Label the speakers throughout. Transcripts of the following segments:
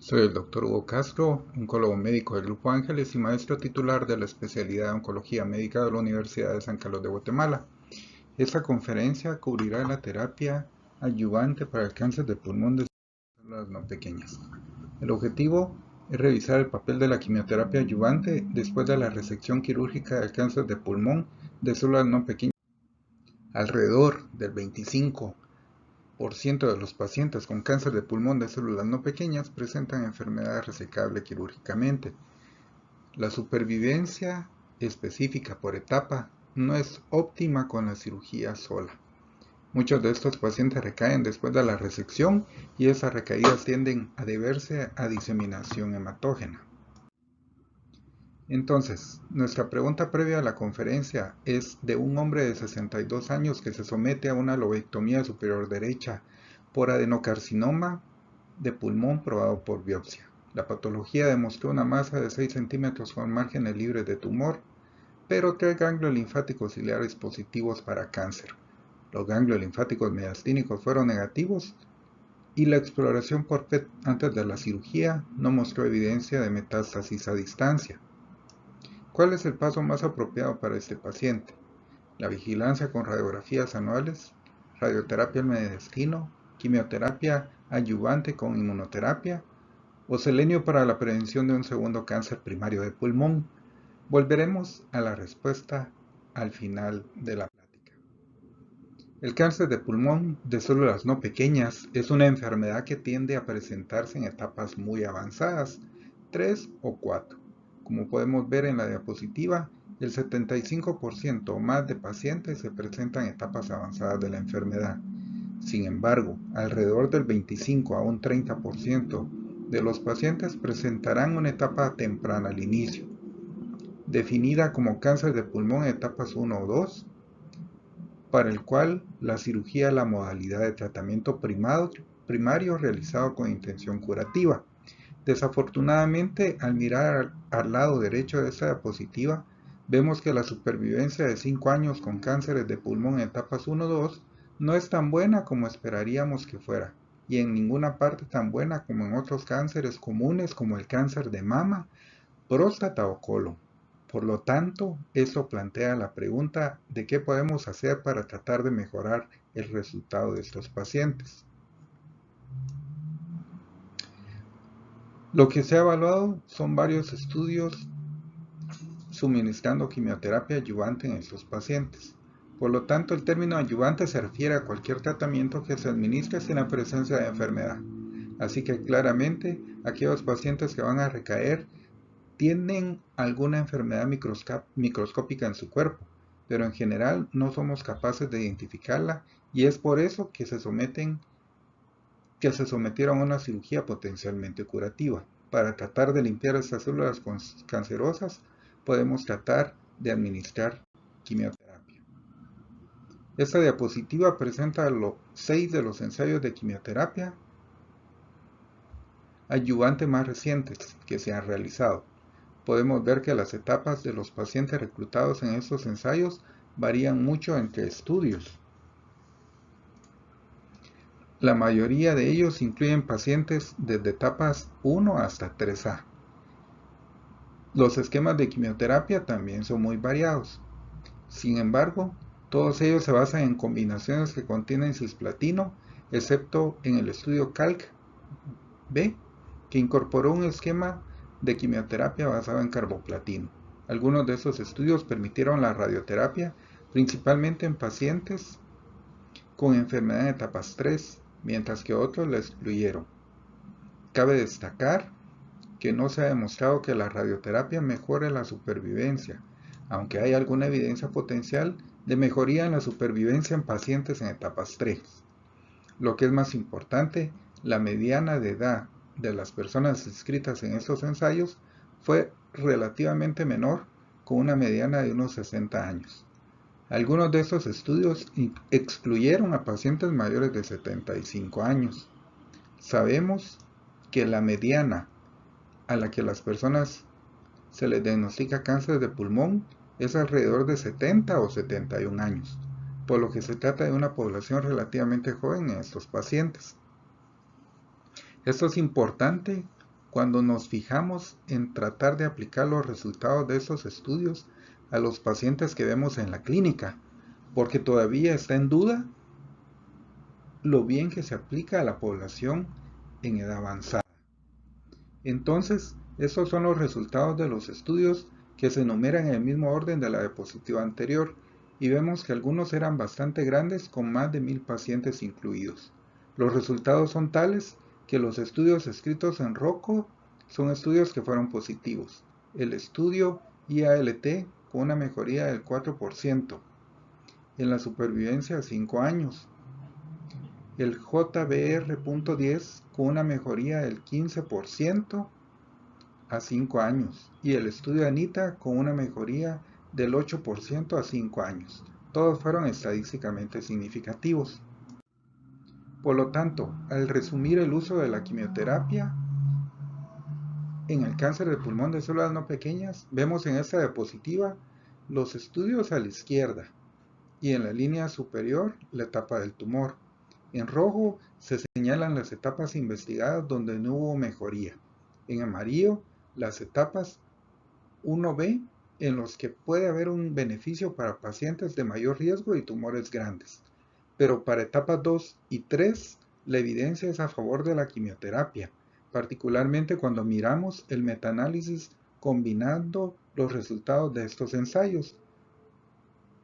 Speaker 1: Soy el Dr. Hugo Castro, oncólogo médico del Grupo Ángeles y maestro titular de la especialidad de Oncología Médica de la Universidad de San Carlos de Guatemala. Esta conferencia cubrirá la terapia adyuvante para el cáncer de pulmón de células no pequeñas. El objetivo es revisar el papel de la quimioterapia adyuvante después de la resección quirúrgica del cáncer de pulmón de células no pequeñas. Alrededor del 25% de los pacientes con cáncer de pulmón de células no pequeñas presentan enfermedad resecable quirúrgicamente. La supervivencia específica por etapa no es óptima con la cirugía sola. Muchos de estos pacientes recaen después de la resección y esas recaídas tienden a deberse a diseminación hematógena. Entonces, nuestra pregunta previa a la conferencia es de un hombre de 62 años que se somete a una lobectomía superior derecha por adenocarcinoma de pulmón probado por biopsia. La patología demostró una masa de 6 centímetros con márgenes libres de tumor, pero 3 ganglios linfáticos ciliares positivos para cáncer. Los ganglios linfáticos mediastínicos fueron negativos y la exploración por PET antes de la cirugía no mostró evidencia de metástasis a distancia. ¿Cuál es el paso más apropiado para este paciente? La vigilancia con radiografías anuales, radioterapia al mediastino, quimioterapia adyuvante con inmunoterapia o selenio para la prevención de un segundo cáncer primario de pulmón. Volveremos a la respuesta al final de la plática. El cáncer de pulmón de células no pequeñas es una enfermedad que tiende a presentarse en etapas muy avanzadas, 3 o 4. Como podemos ver en la diapositiva, el 75% o más de pacientes se presentan en etapas avanzadas de la enfermedad. Sin embargo, alrededor del 25 a un 30% de los pacientes presentarán una etapa temprana al inicio, definida como cáncer de pulmón en etapas 1 o 2, para el cual la cirugía es la modalidad de tratamiento primario realizado con intención curativa. Desafortunadamente, al mirar al lado derecho de esta diapositiva, vemos que la supervivencia de 5 años con cánceres de pulmón en etapas 1-2 no es tan buena como esperaríamos que fuera, y en ninguna parte tan buena como en otros cánceres comunes como el cáncer de mama, próstata o colon. Por lo tanto, esto plantea la pregunta de qué podemos hacer para tratar de mejorar el resultado de estos pacientes. Lo que se ha evaluado son varios estudios suministrando quimioterapia adyuvante en estos pacientes. Por lo tanto, el término adyuvante se refiere a cualquier tratamiento que se administre sin la presencia de enfermedad. Así que claramente, aquellos pacientes que van a recaer tienen alguna enfermedad microscópica en su cuerpo, pero en general no somos capaces de identificarla y es por eso que se sometieron a una cirugía potencialmente curativa. Para tratar de limpiar estas células cancerosas, podemos tratar de administrar quimioterapia. Esta diapositiva presenta los 6 de los ensayos de quimioterapia adyuvante más recientes que se han realizado. Podemos ver que las etapas de los pacientes reclutados en estos ensayos varían mucho entre estudios. La mayoría de ellos incluyen pacientes desde etapas 1 hasta 3A. Los esquemas de quimioterapia también son muy variados. Sin embargo, todos ellos se basan en combinaciones que contienen cisplatino, excepto en el estudio CALC-B, que incorporó un esquema de quimioterapia basado en carboplatino. Algunos de estos estudios permitieron la radioterapia, principalmente en pacientes con enfermedad en etapas 3, mientras que otros la excluyeron. Cabe destacar que no se ha demostrado que la radioterapia mejore la supervivencia, aunque hay alguna evidencia potencial de mejoría en la supervivencia en pacientes en etapas 3. Lo que es más importante, la mediana de edad de las personas inscritas en estos ensayos fue relativamente menor, con una mediana de unos 60 años. Algunos de estos estudios excluyeron a pacientes mayores de 75 años. Sabemos que la mediana a la que las personas se les diagnostica cáncer de pulmón es alrededor de 70 o 71 años, por lo que se trata de una población relativamente joven en estos pacientes. Esto es importante cuando nos fijamos en tratar de aplicar los resultados de estos estudios a los pacientes que vemos en la clínica, porque todavía está en duda lo bien que se aplica a la población en edad avanzada. Entonces, estos son los resultados de los estudios que se enumeran en el mismo orden de la diapositiva anterior, y vemos que algunos eran bastante grandes con más de 1000 pacientes incluidos. Los resultados son tales que los estudios escritos en rojo son estudios que fueron positivos. El estudio IALT con una mejoría del 4% en la supervivencia a 5 años. El JBR.10 con una mejoría del 15% a 5 años y el estudio ANITA con una mejoría del 8% a 5 años. Todos fueron estadísticamente significativos. Por lo tanto, al resumir el uso de la quimioterapia en el cáncer de pulmón de células no pequeñas, vemos en esta diapositiva los estudios a la izquierda y en la línea superior la etapa del tumor. En rojo se señalan las etapas investigadas donde no hubo mejoría. En amarillo, las etapas 1B en los que puede haber un beneficio para pacientes de mayor riesgo y tumores grandes. Pero para etapas 2 y 3, la evidencia es a favor de la quimioterapia, particularmente cuando miramos el metaanálisis combinando los resultados de estos ensayos,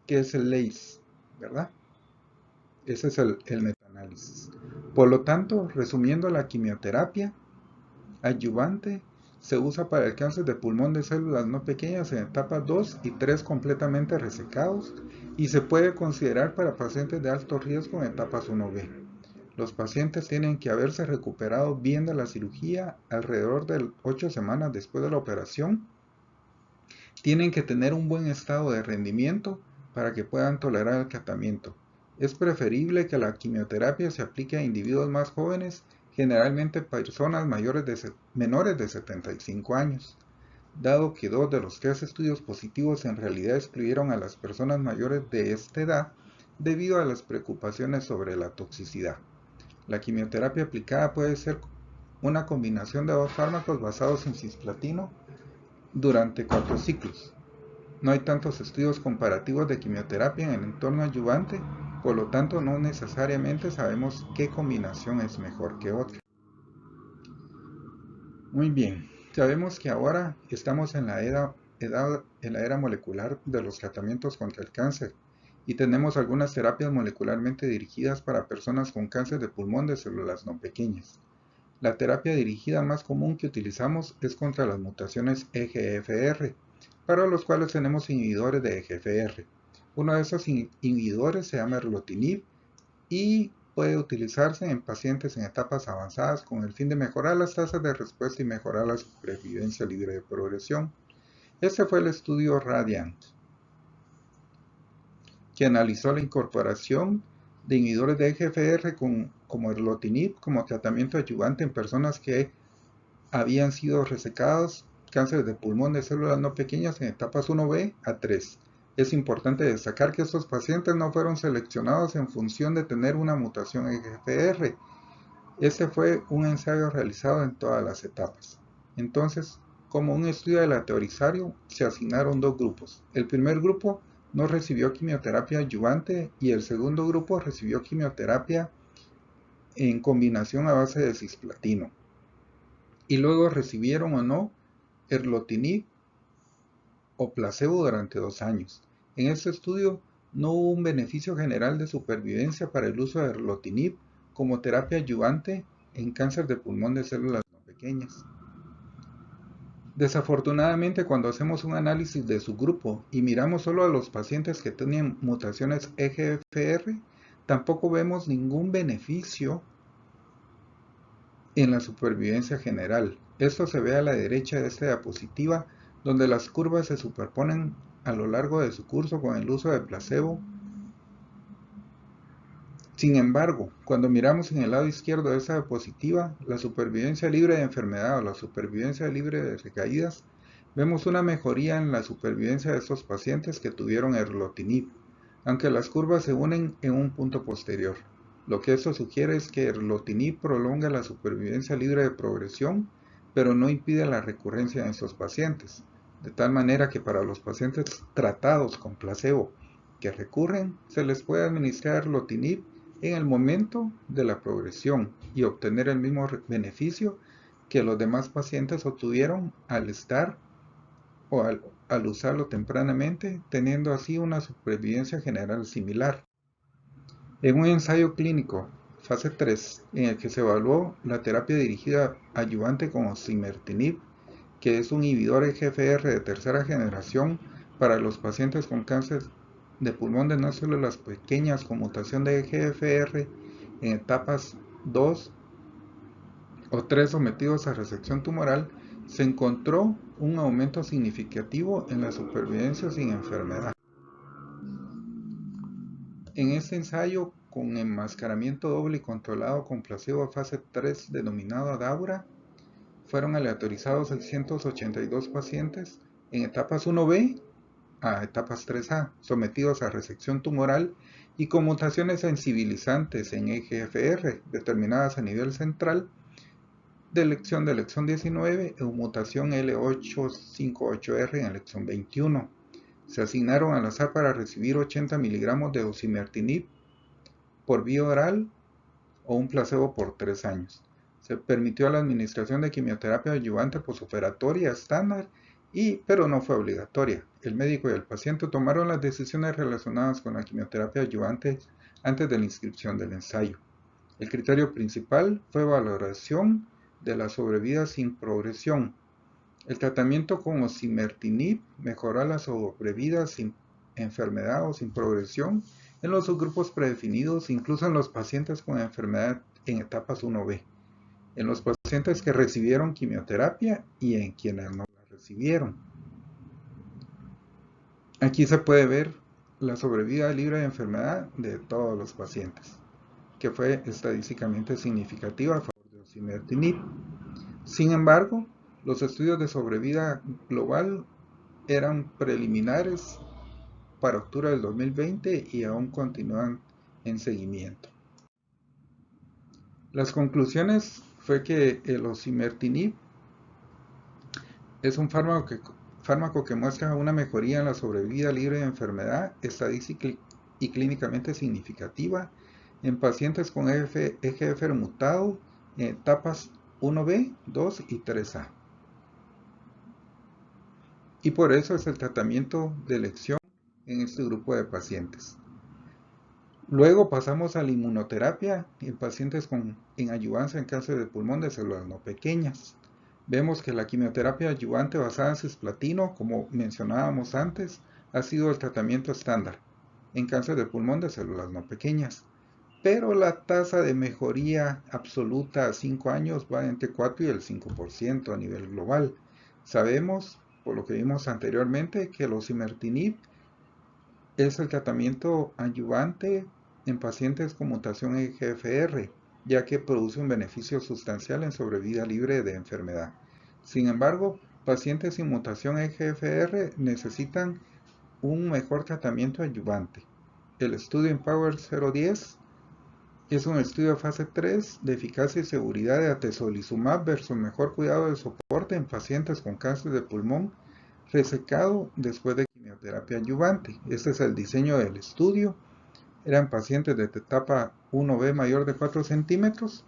Speaker 1: que es el LACE, ¿verdad? Ese es el metaanálisis. Por lo tanto, resumiendo, la quimioterapia adyuvante se usa para el cáncer de pulmón de células no pequeñas en etapas 2 y 3 completamente resecados y se puede considerar para pacientes de alto riesgo en etapas 1B. Los pacientes tienen que haberse recuperado bien de la cirugía alrededor de 8 semanas después de la operación. Tienen que tener un buen estado de rendimiento para que puedan tolerar el tratamiento. Es preferible que la quimioterapia se aplique a individuos más jóvenes, generalmente personas menores de 75 años, dado que 2 de los 3 estudios positivos en realidad excluyeron a las personas mayores de esta edad debido a las preocupaciones sobre la toxicidad. La quimioterapia aplicada puede ser una combinación de 2 fármacos basados en cisplatino durante 4 ciclos. No hay tantos estudios comparativos de quimioterapia en el entorno adyuvante, por lo tanto no necesariamente sabemos qué combinación es mejor que otra. Muy bien, sabemos que ahora estamos en la era molecular de los tratamientos contra el cáncer y tenemos algunas terapias molecularmente dirigidas para personas con cáncer de pulmón de células no pequeñas. La terapia dirigida más común que utilizamos es contra las mutaciones EGFR, para los cuales tenemos inhibidores de EGFR. Uno de esos inhibidores se llama erlotinib y puede utilizarse en pacientes en etapas avanzadas con el fin de mejorar las tasas de respuesta y mejorar la supervivencia libre de progresión. Este fue el estudio RADIANT, que analizó la incorporación de inhibidores de EGFR como erlotinib como tratamiento adyuvante en personas que habían sido resecados cáncer de pulmón de células no pequeñas en etapas 1B a 3. Es importante destacar que estos pacientes no fueron seleccionados en función de tener una mutación EGFR. Este fue un ensayo realizado en todas las etapas. Entonces, como un estudio aleatorio, se asignaron 2 grupos. El primer grupo no recibió quimioterapia adyuvante y el segundo grupo recibió quimioterapia en combinación a base de cisplatino. Y luego recibieron o no erlotinib o placebo durante 2 años. En este estudio no hubo un beneficio general de supervivencia para el uso de erlotinib como terapia adyuvante en cáncer de pulmón de células no pequeñas. Desafortunadamente, cuando hacemos un análisis de su grupo y miramos solo a los pacientes que tenían mutaciones EGFR, tampoco vemos ningún beneficio en la supervivencia general. Esto se ve a la derecha de esta diapositiva, donde las curvas se superponen a lo largo de su curso con el uso de placebo. Sin embargo, cuando miramos en el lado izquierdo de esta diapositiva, la supervivencia libre de enfermedad o la supervivencia libre de recaídas, vemos una mejoría en la supervivencia de estos pacientes que tuvieron erlotinib, aunque las curvas se unen en un punto posterior. Lo que esto sugiere es que erlotinib prolonga la supervivencia libre de progresión, pero no impide la recurrencia en estos pacientes, de tal manera que para los pacientes tratados con placebo que recurren, se les puede administrar lotinib en el momento de la progresión y obtener el mismo beneficio que los demás pacientes obtuvieron al estar o al usarlo tempranamente, teniendo así una supervivencia general similar. En un ensayo clínico, fase 3, en el que se evaluó la terapia dirigida adyuvante con osimertinib, que es un inhibidor EGFR de tercera generación para los pacientes con cáncer de pulmón de no células pequeñas con mutación de EGFR en etapas 2 o 3 sometidos a resección tumoral, se encontró un aumento significativo en la supervivencia sin enfermedad. En este ensayo con enmascaramiento doble y controlado con placebo fase 3 denominado ADAURA, fueron aleatorizados 682 pacientes en etapas 1B a etapas 3A, sometidos a resección tumoral y con mutaciones sensibilizantes en EGFR determinadas a nivel central de elección 19 o mutación L858R en elección 21. Se asignaron al azar para recibir 80 miligramos de osimertinib por vía oral o un placebo por 3 años. Se permitió la administración de quimioterapia adyuvante posoperatoria estándar, pero no fue obligatoria. El médico y el paciente tomaron las decisiones relacionadas con la quimioterapia adyuvante antes de la inscripción del ensayo. El criterio principal fue valoración de la sobrevida sin progresión. El tratamiento con osimertinib mejoró la sobrevida sin enfermedad o sin progresión en los subgrupos predefinidos, incluso en los pacientes con enfermedad en etapas 1B, en los pacientes que recibieron quimioterapia y en quienes no la recibieron. Aquí se puede ver la sobrevida libre de enfermedad de todos los pacientes, que fue estadísticamente significativa a favor de osimertinib. Sin embargo, los estudios de sobrevida global eran preliminares para octubre del 2020 y aún continúan en seguimiento. Las conclusiones fue que el osimertinib es un fármaco que muestra una mejoría en la sobrevida libre de enfermedad estadística y clínicamente significativa en pacientes con EGFR mutado en etapas 1B, 2 y 3A. Y por eso es el tratamiento de elección en este grupo de pacientes. Luego pasamos a la inmunoterapia en pacientes en adyuvancia en cáncer de pulmón de células no pequeñas. Vemos que la quimioterapia adyuvante basada en cisplatino, como mencionábamos antes, ha sido el tratamiento estándar en cáncer de pulmón de células no pequeñas. Pero la tasa de mejoría absoluta a 5 años va entre 4 y el 5% a nivel global. Sabemos, por lo que vimos anteriormente, que el osimertinib es el tratamiento adyuvante en pacientes con mutación EGFR, ya que produce un beneficio sustancial en sobrevida libre de enfermedad. Sin embargo, pacientes sin mutación EGFR necesitan un mejor tratamiento adyuvante. El estudio Empower 010 es un estudio de fase 3 de eficacia y seguridad de atezolizumab versus mejor cuidado de soporte en pacientes con cáncer de pulmón resecado después de quimioterapia adyuvante. Este es el diseño del estudio. Eran pacientes de etapa 1B mayor de 4 centímetros,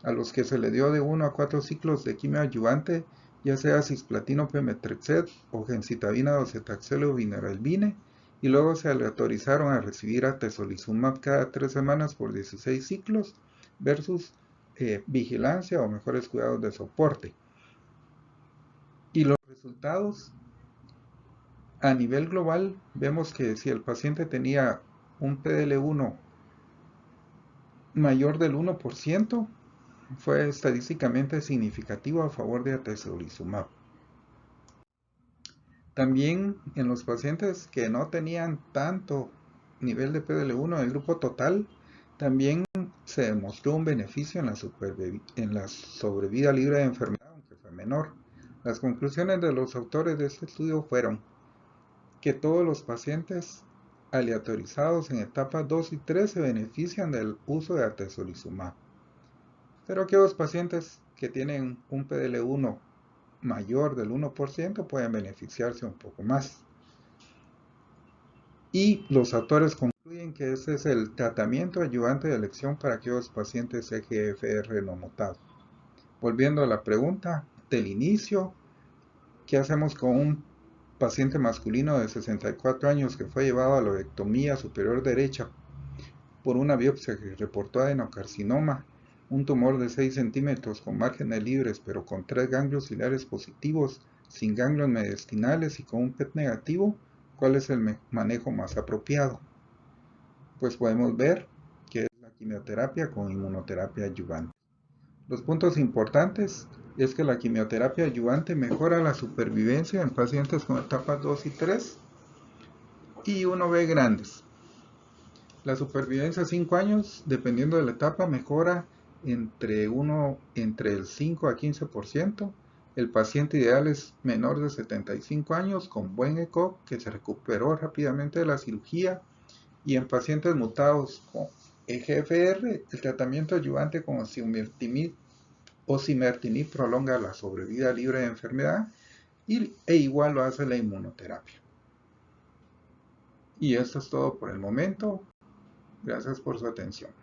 Speaker 1: a los que se le dio de 1 a 4 ciclos de quimio adyuvante, ya sea cisplatino pemetrexed o gemcitabina docetaxel o vinorelbine, y luego se aleatorizaron a recibir atezolizumab cada 3 semanas por 16 ciclos versus vigilancia o mejores cuidados de soporte. Y los resultados a nivel global, vemos que si el paciente tenía un PDL1 mayor del 1%, fue estadísticamente significativo a favor de atezolizumab. También en los pacientes que no tenían tanto nivel de PDL1 en el grupo total, también se demostró un beneficio en la sobrevida libre de enfermedad, aunque fue menor. Las conclusiones de los autores de este estudio fueron que todos los pacientes aleatorizados en etapas 2 y 3 se benefician del uso de atezolizumab. Pero aquellos pacientes que tienen un PDL1 mayor del 1% pueden beneficiarse un poco más. Y los autores concluyen que ese es el tratamiento ayudante de elección para aquellos pacientes EGFR no mutado. Volviendo a la pregunta del inicio, ¿qué hacemos con un paciente masculino de 64 años que fue llevado a lobectomía superior derecha por una biopsia que reportó adenocarcinoma, un tumor de 6 centímetros con márgenes libres pero con 3 ganglios ciliares positivos, sin ganglios mediastinales y con un PET negativo? ¿Cuál es el manejo más apropiado? Pues podemos ver que es la quimioterapia con inmunoterapia adyuvante. Los puntos importantes es que la quimioterapia adyuvante mejora la supervivencia en pacientes con etapas 2 y 3 y 1B grandes. La supervivencia a 5 años, dependiendo de la etapa, mejora entre el 5 a 15%. El paciente ideal es menor de 75 años con buen ECOG que se recuperó rápidamente de la cirugía. Y en pacientes mutados con EGFR, el tratamiento adyuvante con osimertinib prolonga la sobrevida libre de enfermedad e igual lo hace la inmunoterapia. Y esto es todo por el momento. Gracias por su atención.